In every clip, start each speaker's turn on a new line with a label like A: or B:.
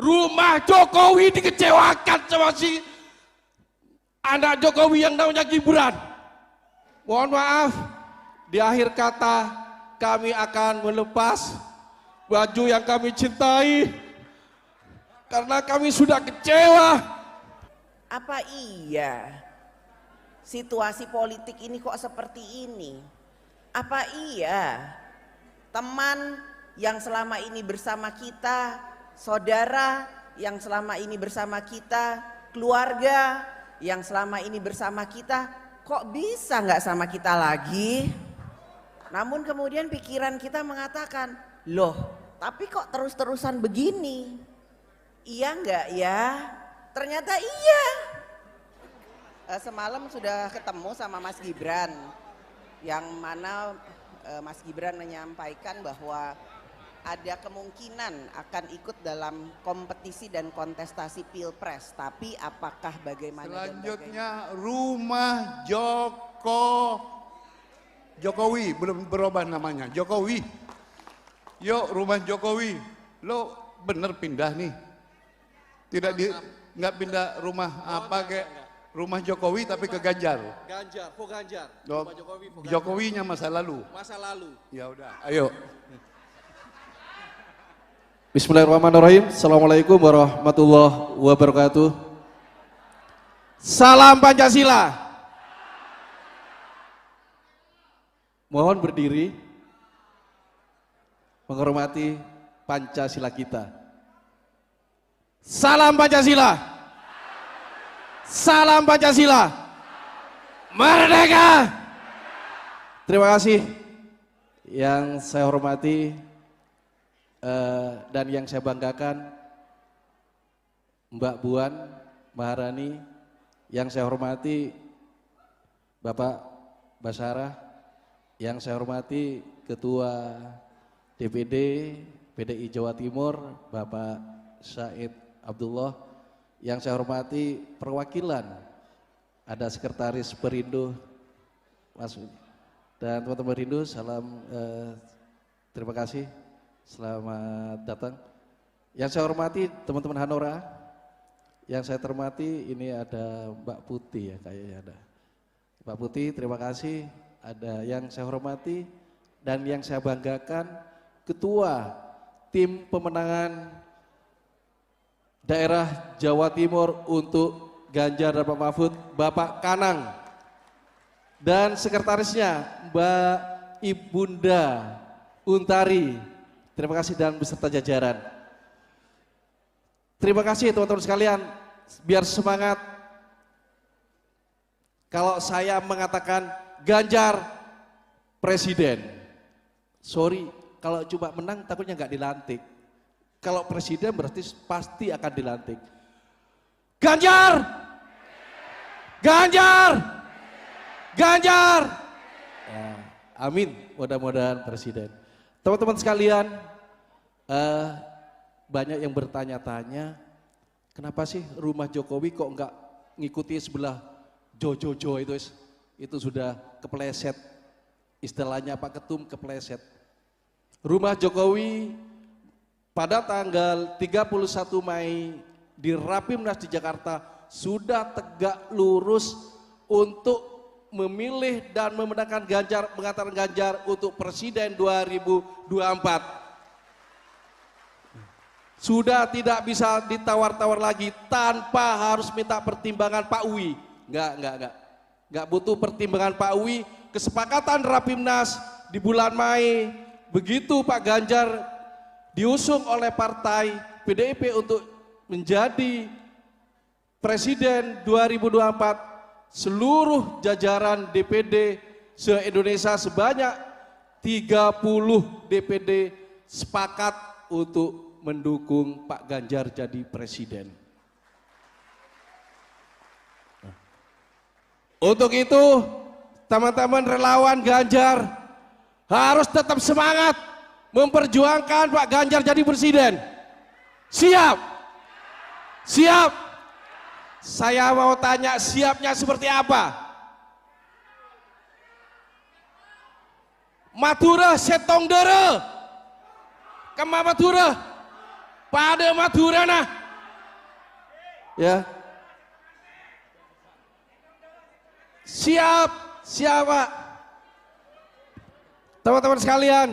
A: Rumah Jokowi dikecewakan sama si anak Jokowi yang namanya Gibran. Mohon maaf, di akhir kata kami akan melepas baju yang kami cintai karena kami sudah kecewa.
B: Apa iya situasi politik ini kok seperti ini? Apa iya teman yang selama ini bersama kita, saudara yang selama ini bersama kita, keluarga yang selama ini bersama kita, kok bisa nggak sama kita lagi? Namun kemudian pikiran kita mengatakan, loh tapi kok terus-terusan begini? Iya nggak ya? Ternyata iya. Semalam sudah ketemu sama Mas Gibran, yang mana Mas Gibran menyampaikan bahwa ada kemungkinan akan ikut dalam kompetisi dan kontestasi Pilpres, tapi apakah bagaimana?
C: Selanjutnya rumah Jokowi, belum berubah namanya, Jokowi. Yuk rumah Jokowi, lo bener pindah nih, nggak pindah rumah apa kayak rumah Jokowi tapi ke Ganjar.
A: Ganjar, kok Ganjar?
C: Rumah Jokowinya masa lalu.
A: Masa lalu.
C: Ya udah, ayo.
A: Bismillahirrahmanirrahim. Assalamualaikum warahmatullahi wabarakatuh. Salam Pancasila. Mohon berdiri menghormati Pancasila kita. Salam Pancasila. Salam Pancasila. Merdeka. Terima kasih yang saya hormati dan yang saya banggakan Mbak Buan Maharani, yang saya hormati Bapak Basarah, yang saya hormati Ketua DPD PDI Jawa Timur Bapak Said Abdullah, yang saya hormati perwakilan, ada Sekretaris Perindo Mas dan teman-teman Perindo, salam terima kasih. Selamat datang. Yang saya hormati teman-teman Hanora, yang saya hormati ini ada Mbak Putih ya, kayaknya ada Mbak Putih, terima kasih. Ada yang saya hormati dan yang saya banggakan Ketua Tim Pemenangan Daerah Jawa Timur untuk Ganjar dan Pak Mahfud, Bapak Kanang, dan sekretarisnya Mbak Ibunda Untari. Terima kasih dan beserta jajaran. Terima kasih teman-teman sekalian, biar semangat. Kalau saya mengatakan Ganjar presiden, sorry, kalau cuma menang takutnya nggak dilantik. Kalau presiden berarti pasti akan dilantik. Ganjar, Ganjar, Ganjar. Ya, amin, mudah-mudahan presiden. Teman-teman sekalian, banyak yang bertanya-tanya, kenapa sih rumah Jokowi kok enggak ngikuti sebelah Jojojo itu sudah kepleset, istilahnya Pak Ketum kepleset. Rumah Jokowi pada tanggal 31 Mei di Rapimnas di Jakarta sudah tegak lurus untuk memilih dan memenangkan Ganjar, mengatakan Ganjar untuk Presiden 2024. Sudah tidak bisa ditawar-tawar lagi tanpa harus minta pertimbangan Pak Uwi. Enggak butuh pertimbangan Pak Uwi. Kesepakatan Rapimnas di bulan Mei, begitu Pak Ganjar diusung oleh partai PDIP untuk menjadi Presiden 2024, seluruh jajaran DPD se-Indonesia sebanyak 30 DPD sepakat untuk mendukung Pak Ganjar jadi presiden. Untuk itu, teman-teman relawan Ganjar harus tetap semangat memperjuangkan Pak Ganjar jadi presiden. Siap? Siap? Saya mau tanya, siapnya seperti apa? Madura setong dere. Kema Madura. pada Madurana. Ya. Siap, Pak. Teman-teman sekalian,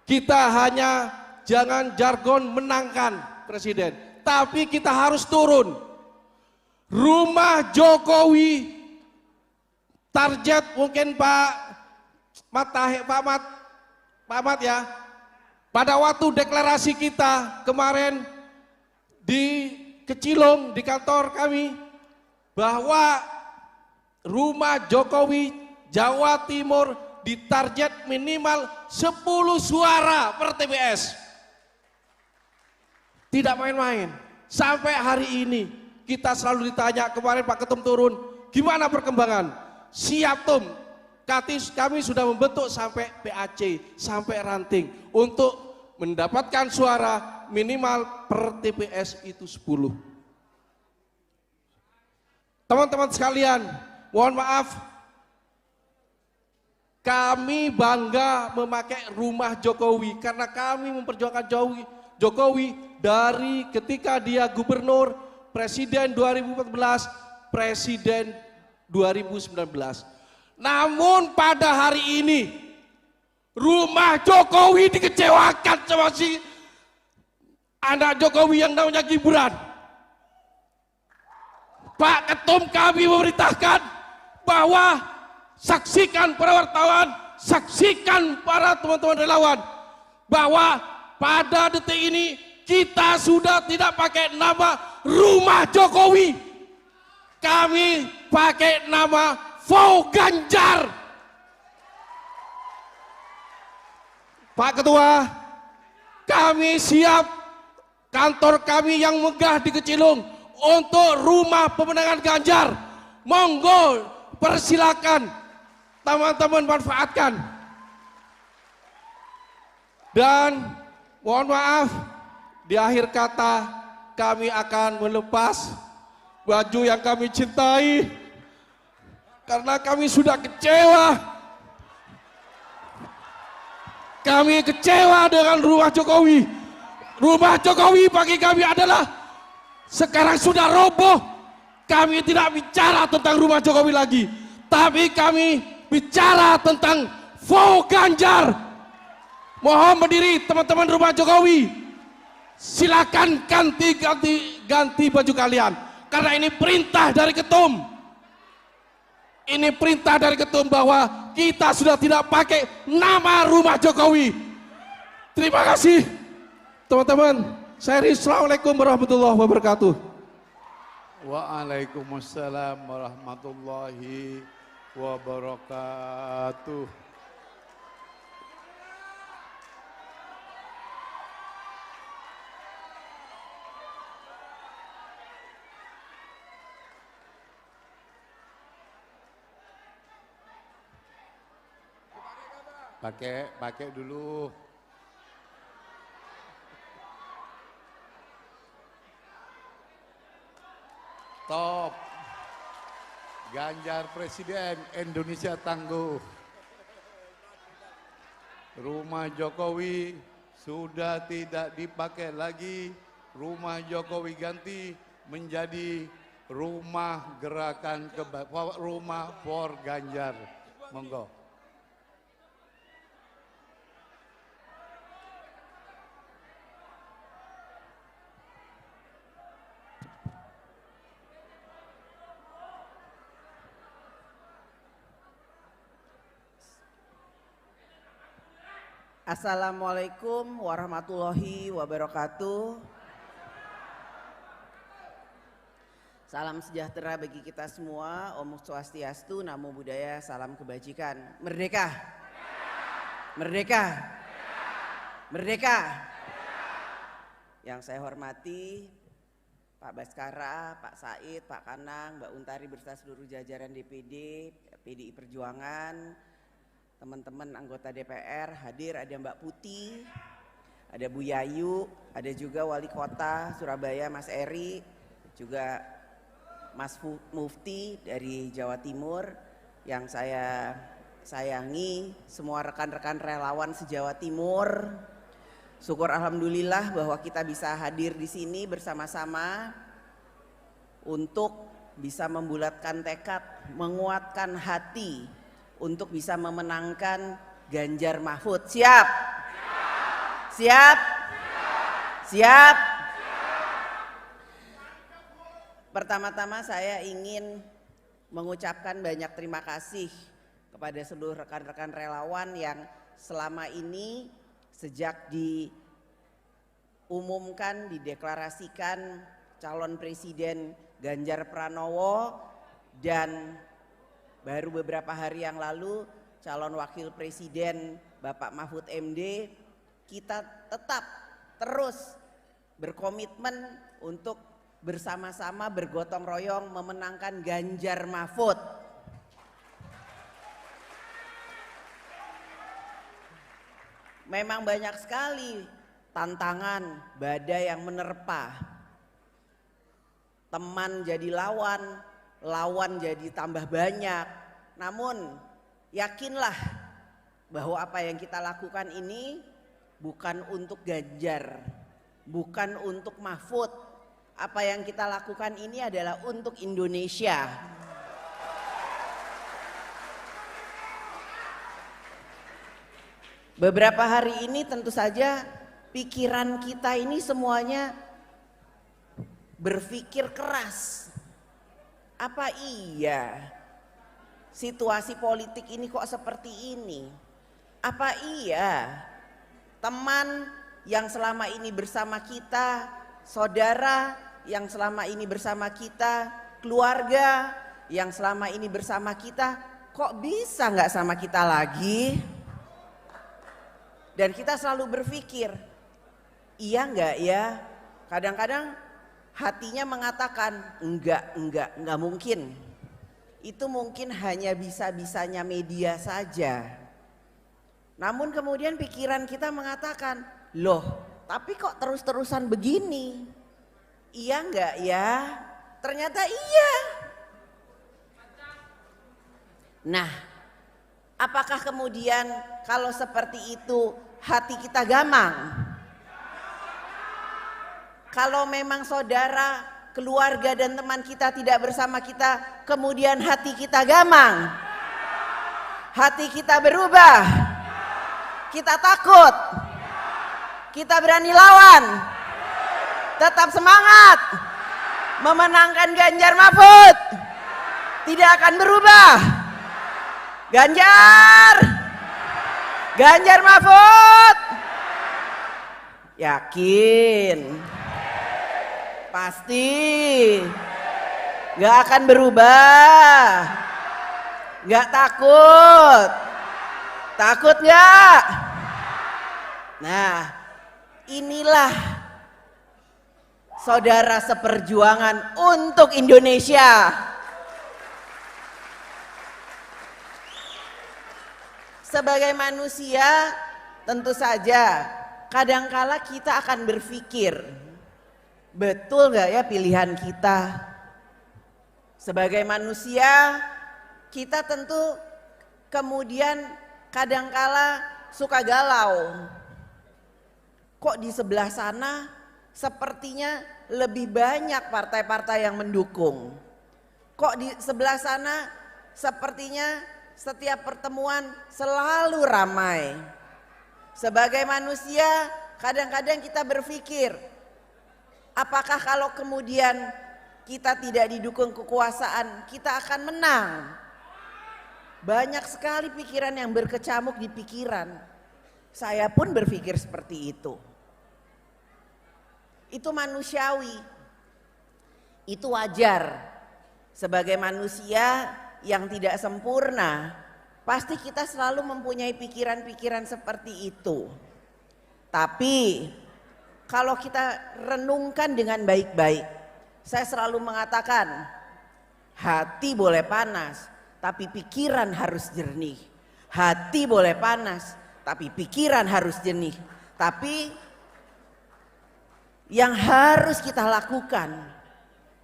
A: kita hanya jangan jargon menangkan presiden, tapi kita harus turun. Rumah Jokowi, target mungkin Pak Mat ya, pada waktu deklarasi kita kemarin di Kecilung di kantor kami, bahwa rumah Jokowi Jawa Timur ditarget minimal 10 suara per TPS. Tidak main-main. Sampai hari ini kita selalu ditanya, kemarin Pak Ketum turun, gimana perkembangan? Siap Tum, kami sudah membentuk sampai PAC, sampai ranting untuk mendapatkan suara minimal per TPS itu 10. Teman-teman sekalian, mohon maaf, kami bangga memakai rumah Jokowi karena kami memperjuangkan Jokowi dari ketika dia gubernur, presiden 2014, presiden 2019. Namun pada hari ini rumah Jokowi dikecewakan sama si anak Jokowi yang namanya Gibran. Pak Ketum kami memerintahkan bahwa saksikan para wartawan, saksikan para teman-teman relawan, bahwa pada detik ini kita sudah tidak pakai nama rumah Jokowi, kami pakai nama Fau Ganjar. Pak Ketua, kami siap kantor kami yang megah di Kecilung untuk rumah pemenangan Ganjar. Monggo, persilakan teman-teman manfaatkan. Dan mohon maaf, di akhir kata kami akan melepas baju yang kami cintai karena kami sudah kecewa. Kami kecewa dengan rumah Jokowi. Rumah Jokowi bagi kami adalah sekarang sudah roboh. Kami tidak bicara tentang rumah Jokowi lagi, tapi kami bicara tentang Fau Ganjar. Mohon berdiri teman-teman rumah Jokowi. Silakan ganti baju kalian karena ini perintah dari Ketum. Ini perintah dari Ketum bahwa kita sudah tidak pakai nama rumah Jokowi. Terima kasih teman-teman. Saya Rizky, Assalamualaikum warahmatullahi wabarakatuh.
C: Waalaikumsalam warahmatullahi wabarakatuh. Pakai dulu. Top. Ganjar Presiden, Indonesia tangguh. Rumah Jokowi sudah tidak dipakai lagi. Rumah Jokowi ganti menjadi rumah gerakan rumah for Ganjar. Monggo.
B: Assalamualaikum warahmatullahi wabarakatuh. Salam sejahtera bagi kita semua. Om Swastiastu, Namo Buddhaya, salam kebajikan. Merdeka! Merdeka! Merdeka! Yang saya hormati Pak Baskara, Pak Said, Pak Kanang, Mbak Untari beserta seluruh jajaran DPD, PDI Perjuangan, teman-teman anggota DPR hadir, ada Mbak Putih, ada Bu Yayu, ada juga Wali Kota Surabaya Mas Eri, juga Mas Mufti dari Jawa Timur yang saya sayangi, semua rekan-rekan relawan se-Jawa Timur, Syukur alhamdulillah bahwa kita bisa hadir di sini bersama-sama untuk bisa membulatkan tekad, menguatkan hati untuk bisa memenangkan Ganjar Mahfud. Siap? Siap? Siap? Pertama-tama saya ingin mengucapkan banyak terima kasih kepada seluruh rekan-rekan relawan yang selama ini sejak diumumkan, dideklarasikan calon presiden Ganjar Pranowo dan baru beberapa hari yang lalu calon wakil presiden Bapak Mahfud MD, kita tetap terus berkomitmen untuk bersama-sama bergotong royong memenangkan Ganjar Mahfud. Memang banyak sekali tantangan, badai yang menerpa. Teman jadi lawan, lawan jadi tambah banyak. Namun yakinlah bahwa apa yang kita lakukan ini bukan untuk Ganjar, bukan untuk Mahfud. Apa yang kita lakukan ini adalah untuk Indonesia. Beberapa hari ini tentu saja pikiran kita ini semuanya berpikir keras. Apa iya situasi politik ini kok seperti ini? Apa iya teman yang selama ini bersama kita, saudara yang selama ini bersama kita, keluarga yang selama ini bersama kita, kok bisa nggak sama kita lagi? Dan kita selalu berpikir, iya enggak ya? Kadang-kadang hatinya mengatakan, enggak mungkin. Itu mungkin hanya bisa-bisanya media saja. Namun kemudian pikiran kita mengatakan, loh tapi kok terus-terusan begini? Iya enggak ya? Ternyata iya. Nah, apakah kemudian kalau seperti itu hati kita gamang? Kalau memang saudara, keluarga dan teman kita tidak bersama kita, kemudian hati kita gamang, hati kita berubah, kita takut, kita berani lawan, tetap semangat memenangkan Ganjar Mahfud, tidak akan berubah. Ganjar Mahfud, yakin, pasti, gak akan berubah, gak takut gak? Nah, inilah saudara seperjuangan untuk Indonesia. Sebagai manusia tentu saja kadangkala kita akan berpikir, betul gak ya pilihan kita? Sebagai manusia kita tentu kemudian kadangkala suka galau. Kok di sebelah sana sepertinya lebih banyak partai-partai yang mendukung? Kok di sebelah sana sepertinya setiap pertemuan selalu ramai? Sebagai manusia kadang-kadang kita berpikir, apakah kalau kemudian kita tidak didukung kekuasaan kita akan menang? Banyak sekali pikiran yang berkecamuk di pikiran. Saya pun berpikir seperti itu. Itu manusiawi, itu wajar. Sebagai manusia yang tidak sempurna, pasti kita selalu mempunyai pikiran-pikiran seperti itu. Tapi kalau kita renungkan dengan baik-baik, saya selalu mengatakan, hati boleh panas, tapi pikiran harus jernih. Hati boleh panas, tapi pikiran harus jernih. Tapi yang harus kita lakukan,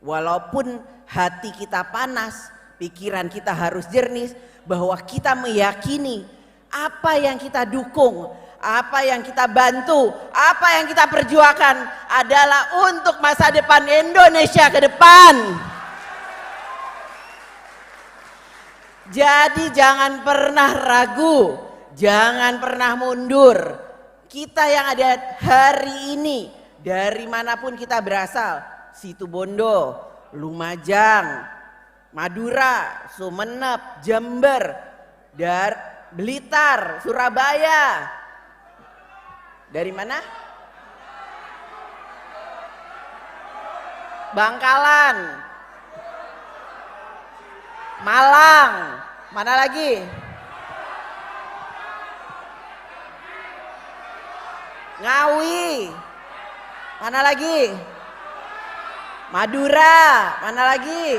B: walaupun hati kita panas, pikiran kita harus jernih, bahwa kita meyakini apa yang kita dukung, apa yang kita bantu, apa yang kita perjuangkan adalah untuk masa depan Indonesia ke depan. Jadi jangan pernah ragu, jangan pernah mundur. Kita yang ada hari ini, dari manapun kita berasal, Situbondo, Lumajang, Madura, Sumeneb, Jember, Blitar, Surabaya. Dari mana? Bangkalan, Malang, mana lagi? Ngawi, mana lagi? Madura, mana lagi?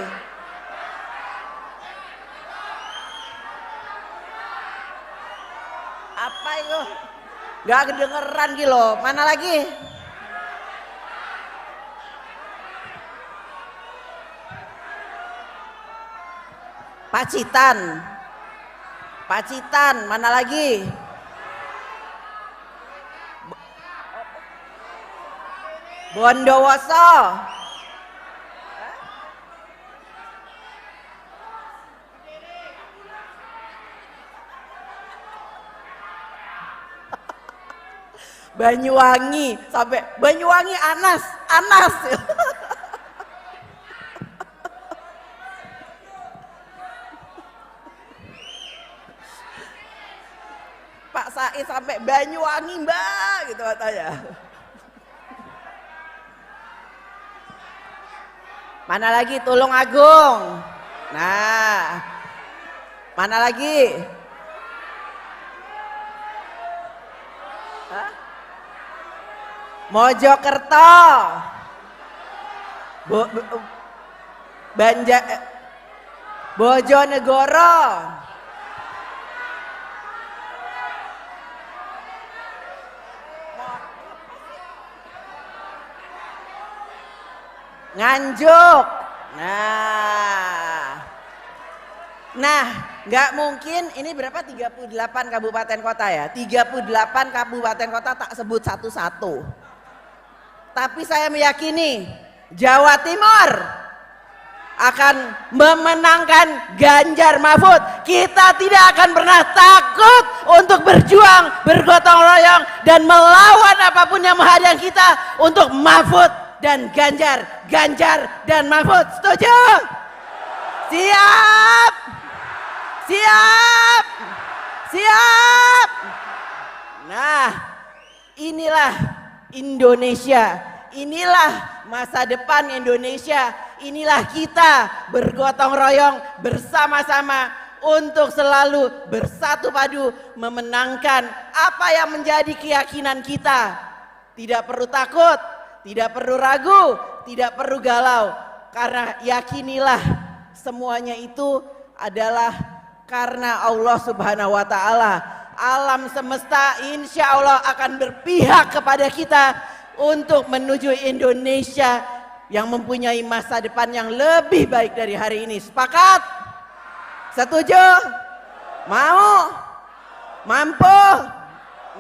B: Apa itu? Gak kedengeran gitu loh, mana lagi? Pacitan, mana lagi? Bondowoso, Banyuwangi, sampai Banyuwangi Anas. Pak Said sampai Banyuwangi Mbak gitu katanya. Mana lagi? Tulungagung. Nah, mana lagi? Hah? Mojokerto, Bojonegoro, Nganjuk. Nah, nggak mungkin ini berapa 38 kabupaten kota ya? 38 kabupaten kota tak sebut satu-satu. Tapi saya meyakini Jawa Timur akan memenangkan Ganjar Mahfud. Kita tidak akan pernah takut untuk berjuang, bergotong royong dan melawan apapun yang menghadang kita untuk Mahfud dan Ganjar dan Mahfud. Setuju? Siap. Nah, inilah Indonesia, inilah masa depan Indonesia, inilah kita bergotong royong bersama-sama untuk selalu bersatu padu memenangkan apa yang menjadi keyakinan kita. Tidak perlu takut, tidak perlu ragu, tidak perlu galau, karena yakinilah semuanya itu adalah karena Allah Subhanahu wa Ta'ala. Alam semesta insya Allah akan berpihak kepada kita untuk menuju Indonesia yang mempunyai masa depan yang lebih baik dari hari ini. Sepakat? Setuju? Mau? Mampu?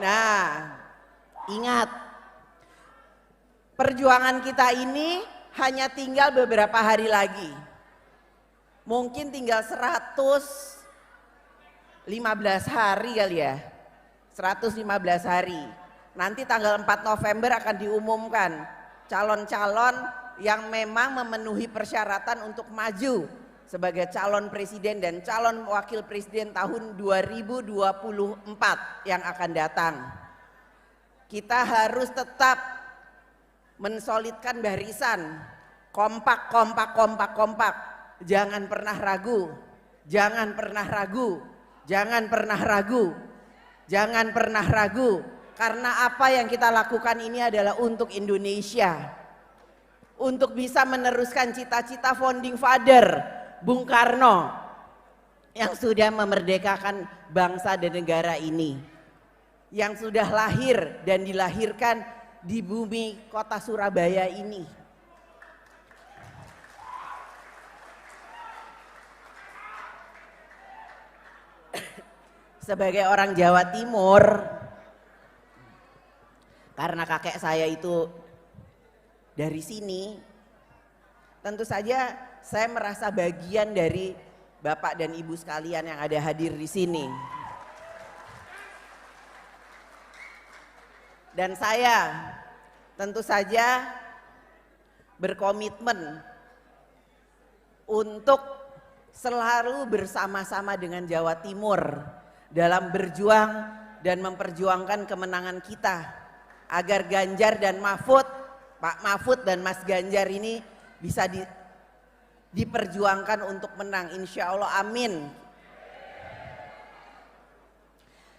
B: Nah, ingat, perjuangan kita ini hanya tinggal beberapa hari lagi. Mungkin tinggal 115 hari kali ya, 115 hari. Nanti tanggal 4 November akan diumumkan calon-calon yang memang memenuhi persyaratan untuk maju sebagai calon presiden dan calon wakil presiden tahun 2024 yang akan datang. Kita harus tetap mensolidkan barisan, kompak. Jangan pernah ragu, jangan pernah ragu, karena apa yang kita lakukan ini adalah untuk Indonesia, untuk bisa meneruskan cita-cita founding father Bung Karno yang sudah memerdekakan bangsa dan negara ini, yang sudah lahir dan dilahirkan di bumi kota Surabaya ini. Sebagai orang Jawa Timur, karena kakek saya itu dari sini, tentu saja saya merasa bagian dari Bapak dan Ibu sekalian yang ada hadir di sini. Dan saya tentu saja berkomitmen untuk selalu bersama-sama dengan Jawa Timur dalam berjuang dan memperjuangkan kemenangan kita agar Ganjar dan Mahfud, Pak Mahfud dan Mas Ganjar ini bisa diperjuangkan untuk menang, insya Allah, amin.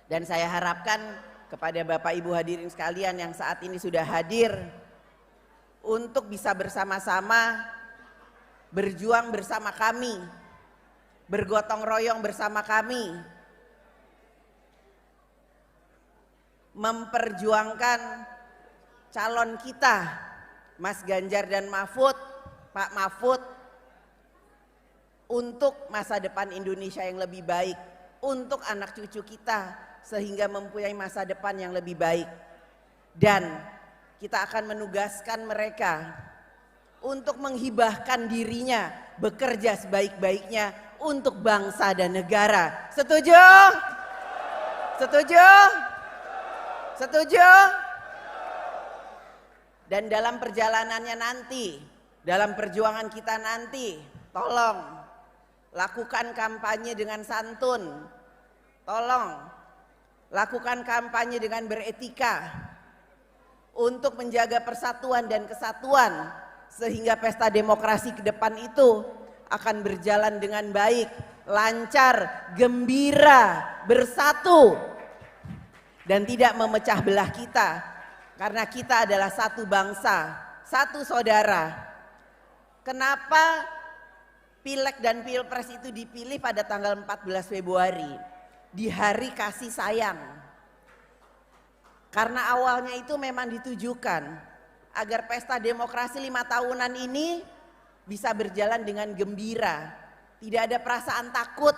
B: Dan saya harapkan kepada Bapak Ibu hadirin sekalian yang saat ini sudah hadir untuk bisa bersama-sama berjuang bersama kami, bergotong royong bersama kami, memperjuangkan calon kita, Mas Ganjar dan Mahfud, Pak Mahfud, untuk masa depan Indonesia yang lebih baik, untuk anak cucu kita sehingga mempunyai masa depan yang lebih baik. Dan kita akan menugaskan mereka untuk menghibahkan dirinya bekerja sebaik-baiknya untuk bangsa dan negara. Setuju? Setuju? Setuju? Dan dalam perjalanannya nanti, dalam perjuangan kita nanti, tolong lakukan kampanye dengan santun. Tolong lakukan kampanye dengan beretika untuk menjaga persatuan dan kesatuan sehingga pesta demokrasi ke depan itu akan berjalan dengan baik, lancar, gembira, bersatu dan tidak memecah belah kita karena kita adalah satu bangsa, satu saudara. Kenapa Pileg dan Pilpres itu dipilih pada tanggal 14 Februari di hari kasih sayang? Karena awalnya itu memang ditujukan agar pesta demokrasi 5 tahunan ini bisa berjalan dengan gembira. Tidak ada perasaan takut,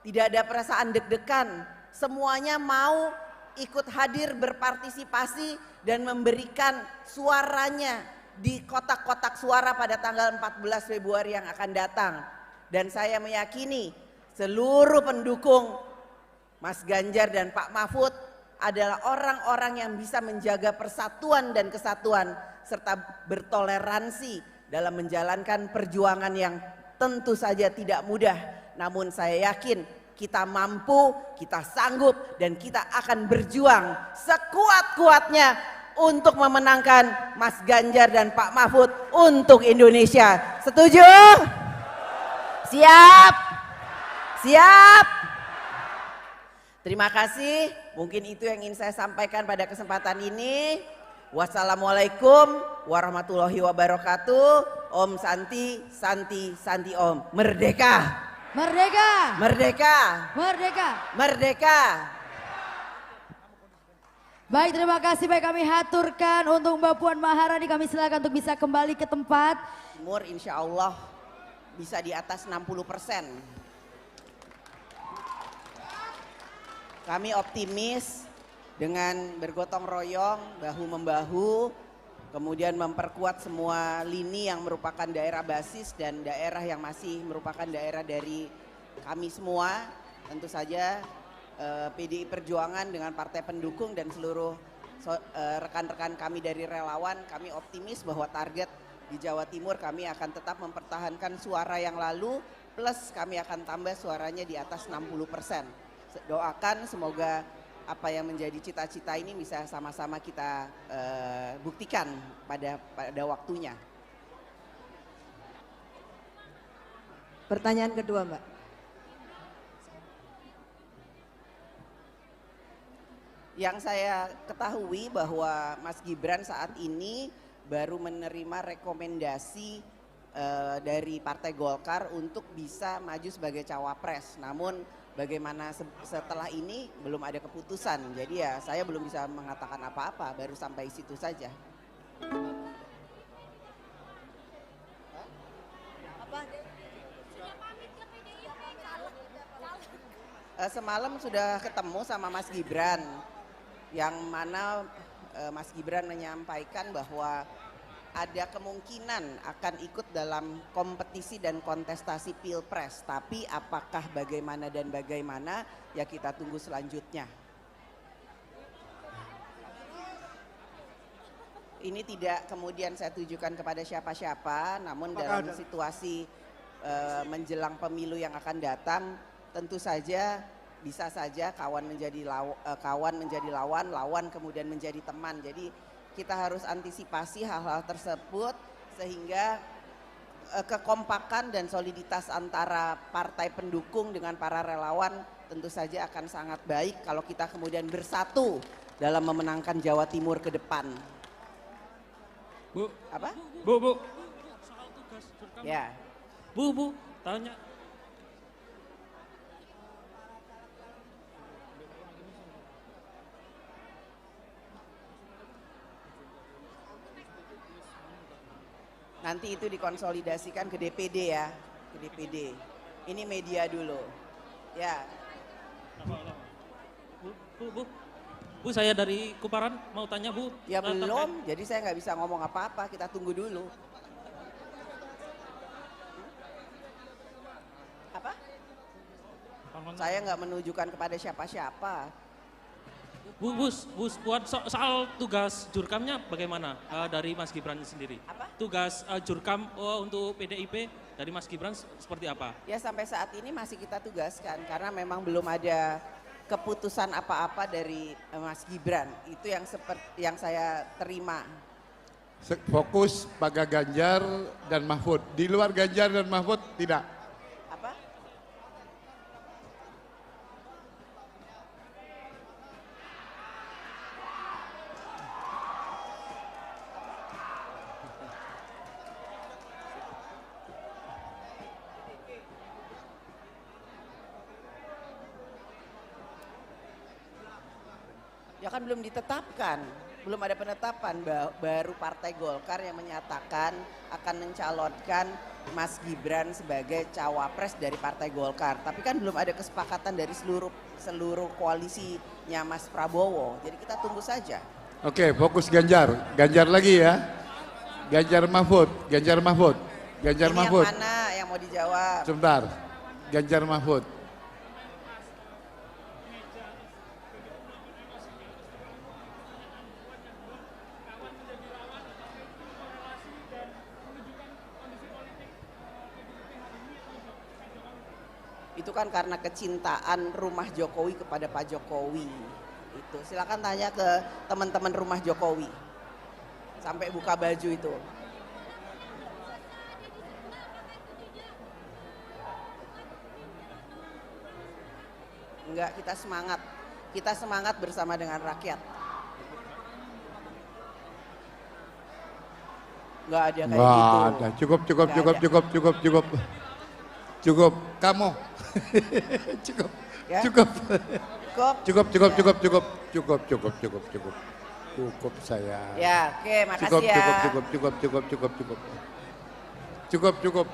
B: tidak ada perasaan deg-degan. Semuanya mau ikut hadir berpartisipasi dan memberikan suaranya di kotak-kotak suara pada tanggal 14 Februari yang akan datang. Dan saya meyakini seluruh pendukung Mas Ganjar dan Pak Mahfud adalah orang-orang yang bisa menjaga persatuan dan kesatuan serta bertoleransi dalam menjalankan perjuangan yang tentu saja tidak mudah. Namun saya yakin kita mampu, kita sanggup dan kita akan berjuang sekuat-kuatnya untuk memenangkan Mas Ganjar dan Pak Mahfud untuk Indonesia. Setuju? Siap? Siap? Terima kasih, mungkin itu yang ingin saya sampaikan pada kesempatan ini. Wassalamualaikum warahmatullahi wabarakatuh. Om Santi, Santi, Santi Om. Merdeka!
D: Merdeka!
B: Merdeka!
D: Merdeka!
B: Merdeka!
D: Baik, terima kasih. Baik, kami haturkan untuk Mbak Puan Maharani. Kami silakan untuk bisa kembali ke tempat.
B: Timur insya Allah bisa di atas 60%. Kami optimis dengan bergotong royong, bahu-membahu, kemudian memperkuat semua lini yang merupakan daerah basis dan daerah yang masih merupakan daerah dari kami semua. Tentu saja PDI Perjuangan dengan partai pendukung dan seluruh rekan-rekan kami dari relawan, kami optimis bahwa target di Jawa Timur kami akan tetap mempertahankan suara yang lalu, plus kami akan tambah suaranya di atas 60%. Doakan semoga apa yang menjadi cita-cita ini bisa sama-sama kita buktikan pada waktunya.
D: Pertanyaan kedua, Mbak.
B: Yang saya ketahui bahwa Mas Gibran saat ini baru menerima rekomendasi dari Partai Golkar untuk bisa maju sebagai cawapres. Namun bagaimana setelah ini belum ada keputusan. Jadi ya saya belum bisa mengatakan apa-apa, baru sampai situ saja. Semalam sudah ketemu sama Mas Gibran, yang mana Mas Gibran menyampaikan bahwa ada kemungkinan akan ikut dalam kompetisi dan kontestasi Pilpres. Tapi apakah bagaimana dan bagaimana ya kita tunggu selanjutnya. Ini tidak kemudian saya tujukan kepada siapa-siapa, namun dalam situasi menjelang pemilu yang akan datang, tentu saja bisa saja kawan menjadi lawan, lawan kemudian menjadi teman. Jadi kita harus antisipasi hal-hal tersebut sehingga kekompakan dan soliditas antara partai pendukung dengan para relawan tentu saja akan sangat baik kalau kita kemudian bersatu dalam memenangkan Jawa Timur ke depan.
E: Bu.
B: Apa?
E: Bu. Soal tugas Jurkam.
B: Ya.
E: Bu, tanya.
B: Nanti itu dikonsolidasikan ke DPD ya, ke DPD. Ini media dulu, ya.
E: Bu, saya dari Kuparan mau tanya Bu.
B: Ya belum, jadi saya nggak bisa ngomong apa-apa, kita tunggu dulu. Apa? Saya nggak menunjukkan kepada siapa-siapa.
E: Bu, buat soal tugas Jurkamnya bagaimana dari Mas Gibran sendiri?
B: Apa?
E: Tugas Jurkam untuk PDIP dari Mas Gibran seperti apa?
B: Ya sampai saat ini masih kita tugaskan karena memang belum ada keputusan apa-apa dari Mas Gibran. Itu yang seperti yang saya terima.
C: Fokus pada Ganjar dan Mahfud. Di luar Ganjar dan Mahfud tidak.
B: Apa? Ya kan belum ditetapkan, belum ada penetapan, baru Partai Golkar yang menyatakan akan mencalonkan Mas Gibran sebagai cawapres dari Partai Golkar. Tapi kan belum ada kesepakatan dari seluruh koalisinya Mas Prabowo. Jadi kita tunggu saja.
C: Oke, fokus Ganjar. Ganjar lagi ya. Ganjar Mahfud.
B: Ini
C: Mahfud.
B: yang mana yang mau dijawab?
C: Sebentar. Ganjar Mahfud.
B: Itu kan karena kecintaan rumah Jokowi kepada Pak Jokowi. Itu silakan tanya ke teman-teman rumah Jokowi. Sampai buka baju itu. Enggak, kita semangat. Kita semangat bersama dengan rakyat. Enggak ada kayak
C: Wah,
B: gitu.
C: ada. Cukup. Kamu. Cukup.
B: Ya?
C: Cukup saya.
B: Ya, oke, makasih ya.
C: Cukup.